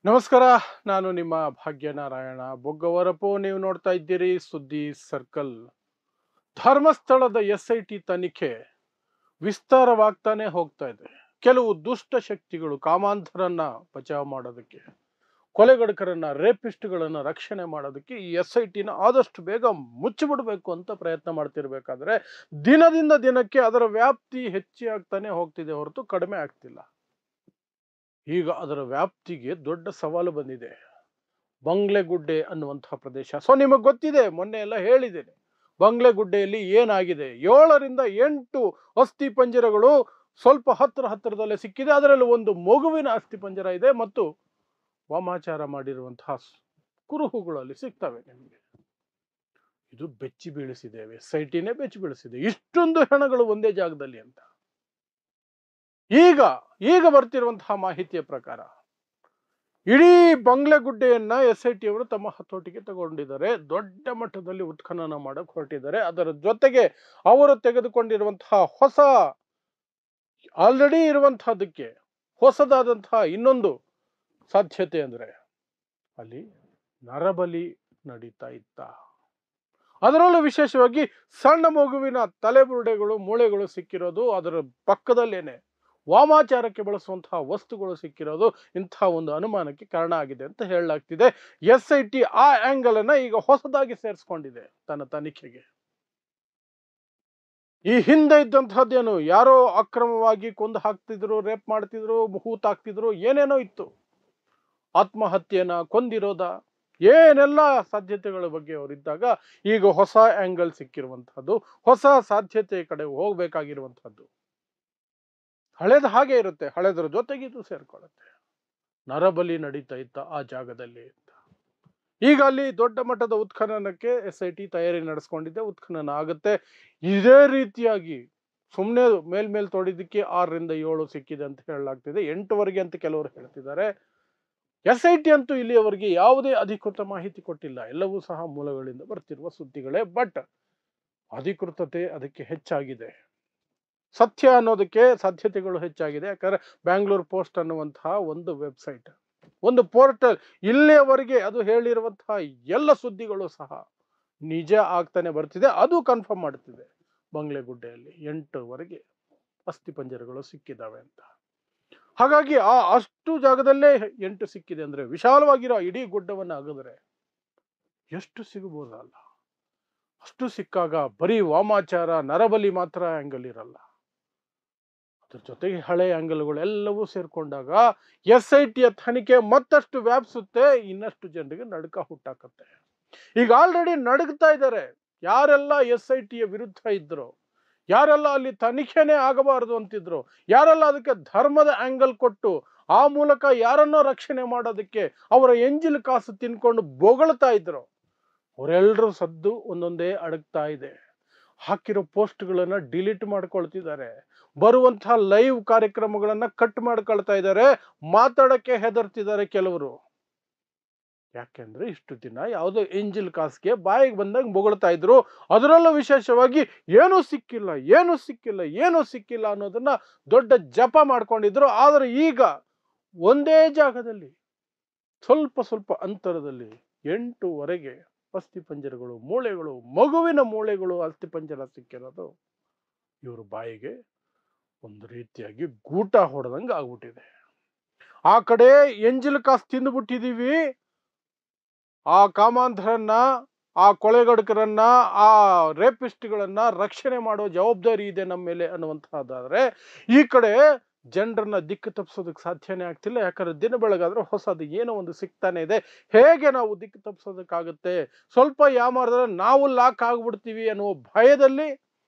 ನಮಸ್ಕಾರ. ನಾನು ನಿಮ್ಮ ಭಾಗ್ಯನಾರಾಯಣ ಬೊಗ್ಗವರಪು. ನೀವು ನೋಡ್ತಾ ಇದ್ದೀರಿ ಸುದ್ದಿ ಸರ್ಕಲ್. ಧರ್ಮಸ್ಥಳದ SIT ತನಿಖೆ ವಿಸ್ತಾರವಾಗ್ತಾನೆ ಹೋಗ್ತಾ ಇದೆ. ಕೆಲವು ದುಷ್ಟ ಶಕ್ತಿಗಳು ಕಾಮಾಂಧರನ್ನ ಬಚಾವ್ ಮಾಡೋದಕ್ಕೆ, ಕೊಲೆಗಡಕರನ್ನ, ರೇಪಿಸ್ಟ್ಗಳನ್ನ ರಕ್ಷಣೆ ಮಾಡೋದಕ್ಕೆ ಈ SITನ ಆದಷ್ಟು ಬೇಗ ಮುಚ್ಚಿಬಿಡಬೇಕು ಅಂತ ಪ್ರಯತ್ನ ಮಾಡ್ತಿರ್ಬೇಕಾದ್ರೆ ದಿನದಿಂದ ದಿನಕ್ಕೆ ಅದರ ವ್ಯಾಪ್ತಿ ಹೆಚ್ಚಾಗ್ತಾನೆ ಹೋಗ್ತಿದೆ ಹೊರತು ಕಡಿಮೆ ಆಗ್ತಿಲ್ಲ. ಈಗ ಅದರ ವ್ಯಾಪ್ತಿಗೆ ದೊಡ್ಡ ಸವಾಲು ಬಂದಿದೆ. ಬಂಗ್ಲೆಗುಡ್ಡೆ ಅನ್ನುವಂತಹ ಪ್ರದೇಶ. ಸೊ ನಿಮಗೆ ಗೊತ್ತಿದೆ, ಮೊನ್ನೆ ಎಲ್ಲ ಹೇಳಿದ್ದೇನೆ. ಬಂಗ್ಲೆಗುಡ್ಡೆಯಲ್ಲಿ ಏನಾಗಿದೆ, 7ರಿಂದ 8 ಅಸ್ಥಿ ಪಂಜರಗಳು ಸ್ವಲ್ಪ ಹತ್ತಿರದಲ್ಲೇ ಸಿಕ್ಕಿದೆ. ಅದರಲ್ಲಿ ಒಂದು ಮಗುವಿನ ಅಸ್ಥಿ ಪಂಜರ ಇದೆ ಮತ್ತು ವಾಮಾಚಾರ ಮಾಡಿರುವಂತಹ ಕುರುಹುಗಳು ಅಲ್ಲಿ ಸಿಗ್ತವೆ ನಿಮಗೆ. ಇದು ಬೆಚ್ಚಿ ಬೀಳಿಸಿದ್ದೇವೆ, SITನೇ ಬೆಚ್ಚಿ ಬೀಳಿಸಿದೆ. ಇಷ್ಟೊಂದು ಹೆಣಗಳು ಒಂದೇ ಜಾಗದಲ್ಲಿ ಅಂತ. ಈಗ ಬರ್ತಿರುವಂತಹ ಮಾಹಿತಿಯ ಪ್ರಕಾರ ಇಡೀ ಬಂಗ್ಲೆಗುಡ್ಡೆಯನ್ನ SIT ಅವರು ತಮ್ಮ ಹತೋಟಿಗೆ ತಗೊಂಡಿದ್ದಾರೆ. ದೊಡ್ಡ ಮಟ್ಟದಲ್ಲಿ ಉತ್ಖನನ ಮಾಡಕ್ ಹೊರಟಿದ್ದಾರೆ. ಅದರ ಜೊತೆಗೆ ಅವರು ತೆಗೆದುಕೊಂಡಿರುವಂತಹ ಆಲ್ರೆಡಿ ಇರುವಂತಹದಕ್ಕೆ ಹೊಸದಾದಂತಹ ಇನ್ನೊಂದು ಸಾಧ್ಯತೆ ಅಂದ್ರೆ ಅಲ್ಲಿ ನರಬಲಿ ನಡೀತಾ ಇತ್ತ. ಅದರಲ್ಲೂ ವಿಶೇಷವಾಗಿ ಸಣ್ಣ ಮಗುವಿನ ತಲೆಬುರುಡೆಗಳು, ಮೂಳೆಗಳು ಸಿಕ್ಕಿರೋದು, ಅದರ ಪಕ್ಕದಲ್ಲೇನೆ ವಾಮಾಚಾರಕ್ಕೆ ಬಳಸುವಂತಹ ವಸ್ತುಗಳು ಸಿಕ್ಕಿರೋದು ಇಂತಹ ಒಂದು ಅನುಮಾನಕ್ಕೆ ಕಾರಣ ಆಗಿದೆ ಅಂತ ಹೇಳಲಾಗ್ತಿದೆ. SIT ಆ ಆಂಗಲ್ ಅನ್ನ ಈಗ ಹೊಸದಾಗಿ ಸೇರಿಸ್ಕೊಂಡಿದೆ ತನ್ನ ತನಿಖೆಗೆ. ಈ ಹಿಂದೆ ಇದ್ದಂತಹದ್ದೇನು, ಯಾರೋ ಅಕ್ರಮವಾಗಿ ಕೊಂದು ಹಾಕ್ತಿದ್ರು, ರೇಪ್ ಮಾಡ್ತಿದ್ರು, ಹೂತಾಕ್ತಿದ್ರು, ಏನೇನೋ ಇತ್ತು. ಆತ್ಮಹತ್ಯೆನ, ಕೊಂದಿರೋದ, ಏನೆಲ್ಲ ಸಾಧ್ಯತೆಗಳ ಬಗ್ಗೆ ಅವರಿದ್ದಾಗ ಈಗ ಹೊಸ ಆಂಗಲ್ ಸಿಕ್ಕಿರುವಂತಹದ್ದು, ಹೊಸ ಸಾಧ್ಯತೆಯ ಕಡೆ ಹೋಗ್ಬೇಕಾಗಿರುವಂತಹದ್ದು. ಹಳೇದು ಹಾಗೆ ಇರುತ್ತೆ, ಹಳೇದ್ರ ಜೊತೆಗೆ ಇದು ಸೇರ್ಕೊಳ್ಳುತ್ತೆ. ನರಬಲಿ ನಡೀತಾ ಇತ್ತ ಆ ಜಾಗದಲ್ಲಿ ಅಂತ. ಈಗ ಅಲ್ಲಿ ದೊಡ್ಡ ಮಟ್ಟದ ಉತ್ಖನನಕ್ಕೆ SIT ತಯಾರಿ ನಡೆಸ್ಕೊಂಡಿದೆ. ಉತ್ಖನನ ಆಗುತ್ತೆ. ಇದೇ ರೀತಿಯಾಗಿ ಸುಮ್ಮನೆ ಮೇಲ್ ತೋಡಿದ್ದಕ್ಕೆ 6ರಿಂದ 7 ಸಿಕ್ಕಿದೆ ಅಂತ ಹೇಳಲಾಗ್ತಿದೆ. 8ವರೆಗೆ ಅಂತ ಕೆಲವರು ಹೇಳ್ತಿದ್ದಾರೆ. SIT ಅಂತೂ ಇಲ್ಲಿಯವರೆಗೆ ಯಾವುದೇ ಅಧಿಕೃತ ಮಾಹಿತಿ ಕೊಟ್ಟಿಲ್ಲ. ಎಲ್ಲವೂ ಸಹ ಮೂಲಗಳಿಂದ ಬರ್ತಿರುವ ಸುದ್ದಿಗಳೇ. ಬಟ್ ಅಧಿಕೃತತೆ ಅದಕ್ಕೆ ಹೆಚ್ಚಾಗಿದೆ, ಸತ್ಯ ಅನ್ನೋದಕ್ಕೆ ಸಾಧ್ಯತೆಗಳು ಹೆಚ್ಚಾಗಿದೆ. ಯಾಕಂದ್ರೆ ಬ್ಯಾಂಗ್ಳೂರ್ ಪೋಸ್ಟ್ ಅನ್ನುವಂತಹ ಒಂದು ವೆಬ್ಸೈಟ್, ಒಂದು ಪೋರ್ಟಲ್, ಇಲ್ಲಿಯವರೆಗೆ ಅದು ಹೇಳಿರುವಂತಹ ಎಲ್ಲ ಸುದ್ದಿಗಳು ಸಹ ನಿಜ ಆಗ್ತಾನೆ ಬರ್ತಿದೆ. ಅದು ಕನ್ಫರ್ಮ್ ಮಾಡ್ತಿದೆ. ಬಂಗ್ಲೆಗುಡ್ಡೆಯಲ್ಲಿ 8ವರೆಗೆ ಅಸ್ಥಿ ಪಂಜರಗಳು ಸಿಕ್ಕಿದ್ದಾವೆ ಅಂತ. ಹಾಗಾಗಿ ಅಷ್ಟು ಜಾಗದಲ್ಲೇ 8 ಸಿಕ್ಕಿದೆ ಅಂದ್ರೆ ವಿಶಾಲವಾಗಿರೋ ಇಡೀ ಗುಡ್ಡವನ್ನ ಅಗದ್ರೆ ಎಷ್ಟು ಸಿಗಬಹುದಲ್ಲ. ಅಷ್ಟು ಸಿಕ್ಕಾಗ ಬರೀ ವಾಮಾಚಾರ, ನರಬಲಿ ಮಾತ್ರ ಆಂಗಲ್ ಇರಲ್ಲ. ಅದ್ರ ಜೊತೆಗೆ ಹಳೆ ಆಂಗಲ್ಗಳು ಎಲ್ಲವೂ ಸೇರ್ಕೊಂಡಾಗ SITಯ ತನಿಖೆ ಮತ್ತಷ್ಟು ವ್ಯಾಪಿಸುತ್ತೆ, ಇನ್ನಷ್ಟು ಜನರಿಗೆ ನಡುಕ ಹುಟ್ಟಾಕತ್ತೆ. ಈಗ ಆಲ್ರೆಡಿ ನಡುಗ್ತಾ ಇದ್ದಾರೆ. ಯಾರೆಲ್ಲ SITಯ ವಿರುದ್ಧ ಇದ್ರು, ಯಾರೆಲ್ಲ ಅಲ್ಲಿ ತನಿಖೆನೇ ಆಗಬಾರದು ಅಂತಿದ್ರು, ಯಾರೆಲ್ಲ ಅದಕ್ಕೆ ಧರ್ಮದ ಆಂಗಲ್ ಕೊಟ್ಟು ಆ ಮೂಲಕ ಯಾರನ್ನೋ ರಕ್ಷಣೆ ಮಾಡೋದಕ್ಕೆ ಅವರ ಎಂಜಿಲ್ ಕಾಸು ತಿನ್ಕೊಂಡು ಬೊಗಳ್ತಾ ಇದ್ರು, ಅವರೆಲ್ಲರೂ ಸದ್ದು ಒಂದೊಂದೇ ಅಡಗ್ತಾ ಇದೆ. ಹಾಕಿರೋ ಪೋಸ್ಟ್ಗಳನ್ನ ಡಿಲೀಟ್ ಮಾಡ್ಕೊಳ್ತಿದ್ದಾರೆ. ಬರುವಂತಹ ಲೈವ್ ಕಾರ್ಯಕ್ರಮಗಳನ್ನ ಕಟ್ ಮಾಡ್ಕೊಳ್ತಾ ಇದ್ದಾರೆ. ಮಾತಾಡಕ್ಕೆ ಹೆದರ್ತಿದ್ದಾರೆ ಕೆಲವರು. ಯಾಕೆಂದ್ರೆ ಇಷ್ಟು ದಿನ ಯಾವುದೋ ಎಂಜಿಲ್ ಕಾಸ್ಗೆ ಬಾಯಿಗೆ ಬಂದಾಗ ಬೊಗಳ್ತಾ ಇದ್ರು. ಅದರಲ್ಲೂ ವಿಶೇಷವಾಗಿ ಏನೂ ಸಿಕ್ಕಿಲ್ಲ ಅನ್ನೋದನ್ನ ದೊಡ್ಡ ಜಪ ಮಾಡ್ಕೊಂಡಿದ್ರು. ಆದ್ರೆ ಈಗ ಒಂದೇ ಜಾಗದಲ್ಲಿ ಸ್ವಲ್ಪ ಅಂತರದಲ್ಲಿ 8ವರೆಗೆ ಅಸ್ಥಿ ಪಂಜರಗಳು, ಮೂಳೆಗಳು, ಮಗುವಿನ ಮೂಳೆಗಳು ಅಸ್ಥಿ ಪಂಜರ ಸಿಕ್ಕಿರೋದು ಇವರು ಬಾಯಿಗೆ ಒಂದು ರೀತಿಯಾಗಿ ಗೂಟ ಹೊಡೆದಂಗೆ ಆಗ್ಬಿಟ್ಟಿದೆ. ಆ ಕಡೆ ಎಂಜಿಲ್ ಕಾಸ್ ತಿಂದುಬಿಟ್ಟಿದೀವಿ, ಆ ಕಾಮಾಂಧರನ್ನ, ಆ ಕೊಲೆಗಡಕರನ್ನ, ಆ ರೇಪಿಸ್ಟ್ಗಳನ್ನ ರಕ್ಷಣೆ ಮಾಡೋ ಜವಾಬ್ದಾರಿ ಇದೆ ನಮ್ಮ ಮೇಲೆ ಅನ್ನುವಂತಹದ್ದಾದ್ರೆ, ಈ ಕಡೆ ಜನರನ್ನ ದಿಕ್ಕು ತಪ್ಪಿಸೋದಕ್ಕೆ ಸಾಧ್ಯನೇ ಆಗ್ತಿಲ್ಲ. ಯಾಕಂದ್ರೆ ದಿನ ಬೆಳಗಾದ್ರೆ ಹೊಸದು ಏನೋ ಒಂದು ಸಿಗ್ತಾನೆ ಇದೆ. ಹೇಗೆ ನಾವು ದಿಕ್ಕು ತಪ್ಪಿಸೋದಕ್ಕಾಗುತ್ತೆ? ಸ್ವಲ್ಪ ಯಾಮಾರಿದ್ರೆ ನಾವು ಲಾಕ್ ಆಗ್ಬಿಡ್ತೀವಿ ಅನ್ನುವ ಭಯದಲ್ಲಿ,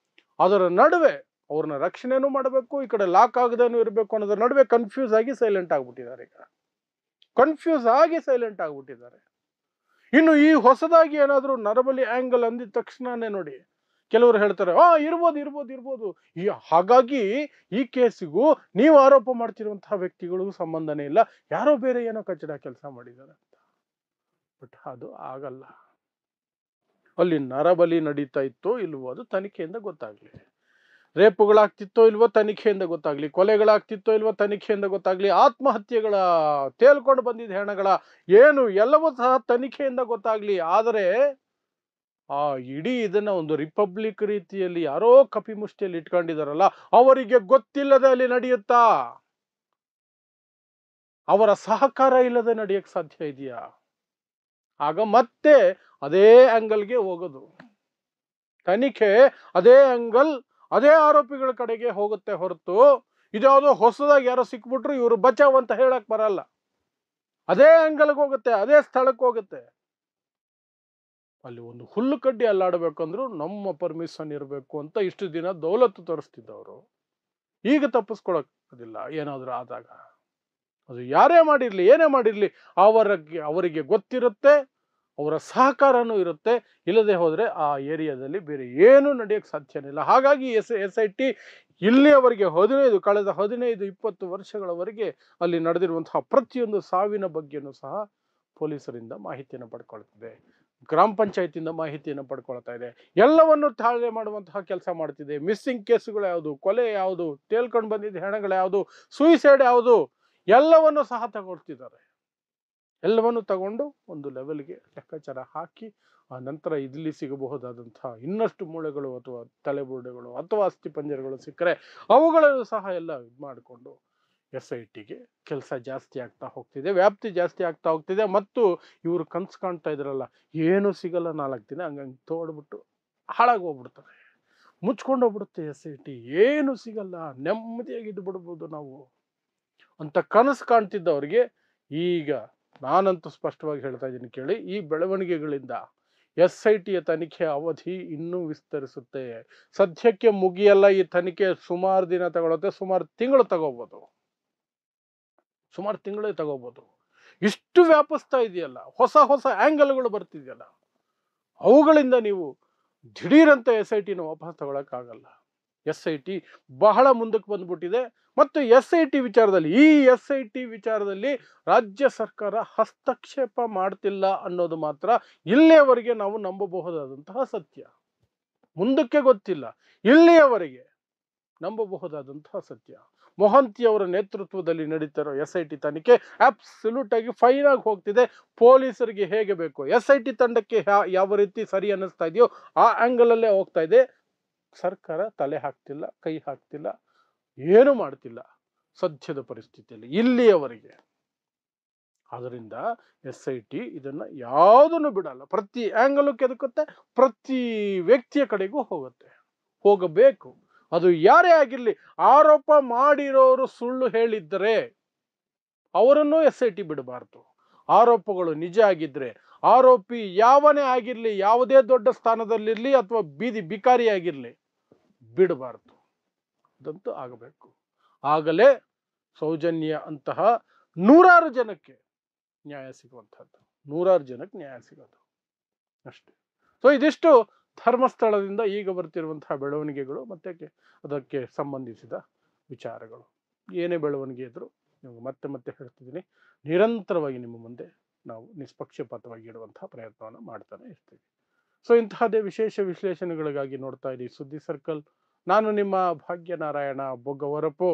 ಅದರ ನಡುವೆ ಅವ್ರನ್ನ ರಕ್ಷಣೆನೂ ಮಾಡಬೇಕು, ಈ ಕಡೆ ಲಾಕ್ ಆಗದೇನೂ ಇರಬೇಕು ಅನ್ನೋದ್ರ ನಡುವೆ ಕನ್ಫ್ಯೂಸ್ ಆಗಿ ಸೈಲೆಂಟ್ ಆಗ್ಬಿಟ್ಟಿದ್ದಾರೆ. ಇನ್ನು ಈ ಹೊಸದಾಗಿ ಏನಾದರೂ ನರಬಲಿ ಆಂಗಲ್ ಅಂದಿದ ತಕ್ಷಣನೇ ನೋಡಿ ಕೆಲವರು ಹೇಳ್ತಾರೆ, ಇರ್ಬೋದು. ಹಾಗಾಗಿ ಈ ಕೇಸಿಗೂ ನೀವು ಆರೋಪ ಮಾಡ್ತಿರುವಂತಹ ವ್ಯಕ್ತಿಗಳಿಗೂ ಸಂಬಂಧನೇ ಇಲ್ಲ, ಯಾರೋ ಬೇರೆ ಏನೋ ಕಚ್ಚಡ ಕೆಲಸ ಮಾಡಿದ್ದಾರೆ ಅಂತ. ಬಟ್ ಅದು ಆಗಲ್ಲ. ಅಲ್ಲಿ ನರಬಲಿ ನಡೀತಾ ಇತ್ತೋ ಇಲ್ವೋ ಅದು ತನಿಖೆಯಿಂದ ಗೊತ್ತಾಗ್ಲಿ. ರೇಪುಗಳಾಗ್ತಿತ್ತೋ ಇಲ್ವೋ ತನಿಖೆಯಿಂದ ಗೊತ್ತಾಗ್ಲಿ, ಕೊಲೆಗಳಾಗ್ತಿತ್ತೋ ಇಲ್ವೋ ತನಿಖೆಯಿಂದ ಗೊತ್ತಾಗ್ಲಿ, ಆತ್ಮಹತ್ಯೆಗಳ ತೇಲ್ಕೊಂಡು ಬಂದಿದ್ದ ಹೆಣಗಳ ಏನು ಎಲ್ಲವೂ ಸಹ ತನಿಖೆಯಿಂದ ಗೊತ್ತಾಗ್ಲಿ. ಆದರೆ ಆ ಇಡೀ ಇದನ್ನ ಒಂದು ರಿಪಬ್ಲಿಕ್ ರೀತಿಯಲ್ಲಿ ಯಾರೋ ಕಪಿಮುಷ್ಟಿಯಲ್ಲಿ ಇಟ್ಕೊಂಡಿದಾರಲ್ಲ, ಅವರಿಗೆ ಗೊತ್ತಿಲ್ಲದೆ ಅಲ್ಲಿ ನಡೆಯುತ್ತಾ? ಅವರ ಸಹಕಾರ ಇಲ್ಲದೆ ನಡೆಯಕ್ ಸಾಧ್ಯ ಇದೆಯಾ? ಆಗ ಮತ್ತೆ ಅದೇ ಆಂಗಲ್ಗೆ ಹೋಗೋದು. ತನಿಖೆ ಅದೇ ಆಂಗಲ್, ಅದೇ ಆರೋಪಿಗಳ ಕಡೆಗೆ ಹೋಗುತ್ತೆ ಹೊರತು ಇದ್ಯಾವುದೋ ಹೊಸದಾಗಿ ಯಾರೋ ಸಿಕ್ಬಿಟ್ರು ಇವರು ಬಚಾವ್ ಅಂತ ಹೇಳಕ್ ಬರಲ್ಲ. ಅದೇ ಆಂಗಲ್ಗೆ ಹೋಗುತ್ತೆ, ಅದೇ ಸ್ಥಳಕ್ಕೆ ಹೋಗುತ್ತೆ. ಅಲ್ಲಿ ಒಂದು ಹುಲ್ಲು ಕಡ್ಡಿ ಅಲ್ಲಾಡಬೇಕಂದ್ರೂ ನಮ್ಮ ಪರ್ಮಿಷನ್ ಇರಬೇಕು ಅಂತ ಇಷ್ಟು ದಿನ ದೌಲತ್ತು ತೋರಿಸ್ತಿದ್ದವರು ಈಗ ತಪ್ಪಿಸ್ಕೊಳಕ್ಕಾಗೋದಿಲ್ಲ ಏನಾದ್ರೂ ಆದಾಗ. ಅದು ಯಾರೇ ಮಾಡಿರ್ಲಿ, ಏನೇ ಮಾಡಿರ್ಲಿ, ಅವರಿಗೆ ಗೊತ್ತಿರುತ್ತೆ, ಅವರ ಸಹಕಾರನೂ ಇರುತ್ತೆ. ಇಲ್ಲದೆ ಹೋದ್ರೆ ಆ ಏರಿಯಾದಲ್ಲಿ ಬೇರೆ ಏನೂ ನಡೆಯಕ್ಕೆ ಸಾಧ್ಯನೇ ಇಲ್ಲ. ಹಾಗಾಗಿ SIT ಇಲ್ಲಿಯವರೆಗೆ ಕಳೆದ 15-20 ವರ್ಷಗಳವರೆಗೆ ಅಲ್ಲಿ ನಡೆದಿರುವಂತಹ ಪ್ರತಿಯೊಂದು ಸಾವಿನ ಬಗ್ಗೆನೂ ಸಹ ಪೊಲೀಸರಿಂದ ಮಾಹಿತಿಯನ್ನು ಪಡ್ಕೊಳ್ತಿದೆ, ಗ್ರಾಮ ಪಂಚಾಯತಿಯಿಂದ ಮಾಹಿತಿಯನ್ನು ಪಡ್ಕೊಳ್ತಾ ಇದೆ, ಎಲ್ಲವನ್ನು ತಾಳೆ ಮಾಡುವಂತಹ ಕೆಲಸ ಮಾಡ್ತಿದೆ. ಮಿಸ್ಸಿಂಗ್ ಕೇಸುಗಳು ಯಾವುದು, ಕೊಲೆ ಯಾವುದು, ತೇಲ್ಕೊಂಡು ಬಂದಿದ್ದ ಹೆಣಗಳು ಯಾವುದು, ಸೂಯಿಸೈಡ್ ಯಾವುದು, ಎಲ್ಲವನ್ನು ಸಹ ತಗೊಳ್ತಿದ್ದಾರೆ. ಎಲ್ಲವನ್ನು ತಗೊಂಡು ಒಂದು ಲೆವೆಲ್ಗೆ ಲೆಕ್ಕಾಚಾರ ಹಾಕಿ ಆ ನಂತರ ಇಲ್ಲಿ ಸಿಗಬಹುದಾದಂತಹ ಇನ್ನಷ್ಟು ಮೂಳೆಗಳು ಅಥವಾ ತಲೆಬುರುಡೆಗಳು ಅಥವಾ ಅಸ್ಥಿ ಪಂಜರಗಳು ಸಿಕ್ಕರೆ ಅವುಗಳನ್ನು ಸಹ ಎಲ್ಲ ಇದು ಮಾಡಿಕೊಂಡು SITಗೆ ಕೆಲಸ ಜಾಸ್ತಿ ಆಗ್ತಾ ಹೋಗ್ತಿದೆ, ವ್ಯಾಪ್ತಿ ಜಾಸ್ತಿ ಆಗ್ತಾ ಹೋಗ್ತಿದೆ. ಮತ್ತು ಇವರು ಕನ್ಸು ಕಾಣ್ತಾ ಇದ್ರಲ್ಲ, ಏನು ಸಿಗಲ್ಲ 4 ದಿನ ಹಂಗಂಗೆ ತೋಡ್ಬಿಟ್ಟು ಹಾಳಾಗಿ ಹೋಗ್ಬಿಡ್ತಾರೆ, ಮುಚ್ಕೊಂಡು ಹೋಗ್ಬಿಡುತ್ತೆ SIT, ಏನು ಸಿಗಲ್ಲ, ನೆಮ್ಮದಿಯಾಗಿ ಇದ್ದು ಬಿಡ್ಬೋದು ನಾವು ಅಂತ ಕನಸು ಕಾಣ್ತಿದ್ದವ್ರಿಗೆ ಈಗ ನಾನಂತೂ ಸ್ಪಷ್ಟವಾಗಿ ಹೇಳ್ತಾ ಇದ್ದೀನಿ ಕೇಳಿ, ಈ ಬೆಳವಣಿಗೆಗಳಿಂದ SITಯ ತನಿಖೆ ಅವಧಿ ಇನ್ನೂ ವಿಸ್ತರಿಸುತ್ತೆ. ಸದ್ಯಕ್ಕೆ ಮುಗಿಯಲ್ಲ ಈ ತನಿಖೆ, ಸುಮಾರು ದಿನ ತಗೊಳುತ್ತೆ, ಸುಮಾರು ತಿಂಗಳು ತಗೋಬಹುದು, ಸುಮಾರು ತಿಂಗಳೇ ತಗೋಬಹುದು. ಇಷ್ಟು ವ್ಯಾಪಿಸ್ತಾ ಇದೆಯಲ್ಲ, ಹೊಸ ಹೊಸ ಆಂಗಲ್ಗಳು ಬರ್ತಿದೆಯಲ್ಲ, ಅವುಗಳಿಂದ ನೀವು ದಿಢೀರಂತ SITನ ವಾಪಸ್ ತಗೊಳಕ್ಕಾಗಲ್ಲ. SIT ಬಹಳ ಮುಂದಕ್ಕೆ ಬಂದ್ಬಿಟ್ಟಿದೆ. ಮತ್ತು SIT ವಿಚಾರದಲ್ಲಿ ರಾಜ್ಯ ಸರ್ಕಾರ ಹಸ್ತಕ್ಷೇಪ ಮಾಡ್ತಿಲ್ಲ ಅನ್ನೋದು ಮಾತ್ರ ಇಲ್ಲಿಯವರೆಗೆ ನಾವು ನಂಬಬಹುದಾದಂತಹ ಸತ್ಯ. ಮುಂದಕ್ಕೆ ಗೊತ್ತಿಲ್ಲ, ಇಲ್ಲಿಯವರೆಗೆ ನಂಬಬಹುದಾದಂತಹ ಸತ್ಯ. ಮೊಹಂತಿ ಅವರ ನೇತೃತ್ವದಲ್ಲಿ ನಡೀತಿರೋ SIT ತನಿಖೆ ಅಬ್ಸಲ್ಯೂಟ್ ಆಗಿ ಫೈನ್ ಆಗಿ ಹೋಗ್ತಿದೆ. ಪೊಲೀಸರಿಗೆ ಹೇಗೆ ಬೇಕು, SIT ತಂಡಕ್ಕೆ ಯಾವ ರೀತಿ ಸರಿ ಅನ್ನಿಸ್ತಾ ಇದೆಯೋ ಆ ಆಂಗಲ್ ಅಲ್ಲೇ ಹೋಗ್ತಾ ಇದೆ. ಸರ್ಕಾರ ತಲೆ ಹಾಕ್ತಿಲ್ಲ, ಕೈ ಹಾಕ್ತಿಲ್ಲ, ಏನು ಮಾಡ್ತಿಲ್ಲ ಸದ್ಯದ ಪರಿಸ್ಥಿತಿಯಲ್ಲಿ ಇಲ್ಲಿಯವರೆಗೆ. ಆದ್ದರಿಂದ SIT ಇದನ್ನ ಯಾವುದನ್ನು ಬಿಡಲ್ಲ, ಪ್ರತಿ ಆಂಗಲ್ ಕೆದಕುತ್ತೆ, ಪ್ರತಿ ವ್ಯಕ್ತಿಯ ಕಡೆಗೂ ಹೋಗಬೇಕು. ಅದು ಯಾರೇ ಆಗಿರ್ಲಿ, ಆರೋಪ ಮಾಡಿರೋರು ಸುಳ್ಳು ಹೇಳಿದ್ರೆ ಅವರನ್ನು SIT ಬಿಡಬಾರ್ದು. ಆರೋಪಗಳು ನಿಜ ಆಗಿದ್ರೆ, ಆರೋಪಿ ಯಾವನೇ ಆಗಿರ್ಲಿ, ಯಾವುದೇ ದೊಡ್ಡ ಸ್ಥಾನದಲ್ಲಿರ್ಲಿ ಅಥವಾ ಬೀದಿ ಬಿಕಾರಿ ಆಗಿರ್ಲಿ, ಬಿಡಬಾರ್ದು. ಅದಂತೂ ಆಗಬೇಕು. ಆಗಲೇ ಸೌಜನ್ಯ ಅಂತಹ ನೂರಾರು ಜನಕ್ಕೆ ನ್ಯಾಯ ಸಿಗುವಂಥದ್ದು, ನೂರಾರು ಜನಕ್ಕೆ ನ್ಯಾಯ ಸಿಗೋದು ಅಷ್ಟೇ. ಸೊ ಇದಿಷ್ಟು ಧರ್ಮಸ್ಥಳದಿಂದ ಈಗ ಬರ್ತಿರುವಂತಹ ಬೆಳವಣಿಗೆಗಳು ಮತ್ತೆ ಅದಕ್ಕೆ ಸಂಬಂಧಿಸಿದ ವಿಚಾರಗಳು. ಏನೇ ಬೆಳವಣಿಗೆ ಇದ್ರು ನಿಮಗೆ ಮತ್ತೆ ಹೇಳ್ತಿದ್ದೀನಿ, ನಿರಂತರವಾಗಿ ನಿಮ್ಮ ಮುಂದೆ ನಾವು ನಿಷ್ಪಕ್ಷಪಾತವಾಗಿ ಇಡುವಂತಹ ಪ್ರಯತ್ನವನ್ನು ಮಾಡ್ತಾನೆ ಇರ್ತೀವಿ. ಸೊ ಇಂತಹದೇ ವಿಶೇಷ ವಿಶ್ಲೇಷಣೆಗಳಿಗಾಗಿ ನೋಡ್ತಾ ಇರಿ ಸುದ್ದಿ ಸರ್ಕಲ್. ನಾನು ನಿಮ್ಮ ಭಾಗ್ಯನಾರಾಯಣ ಬೊಗ್ಗವರಪು.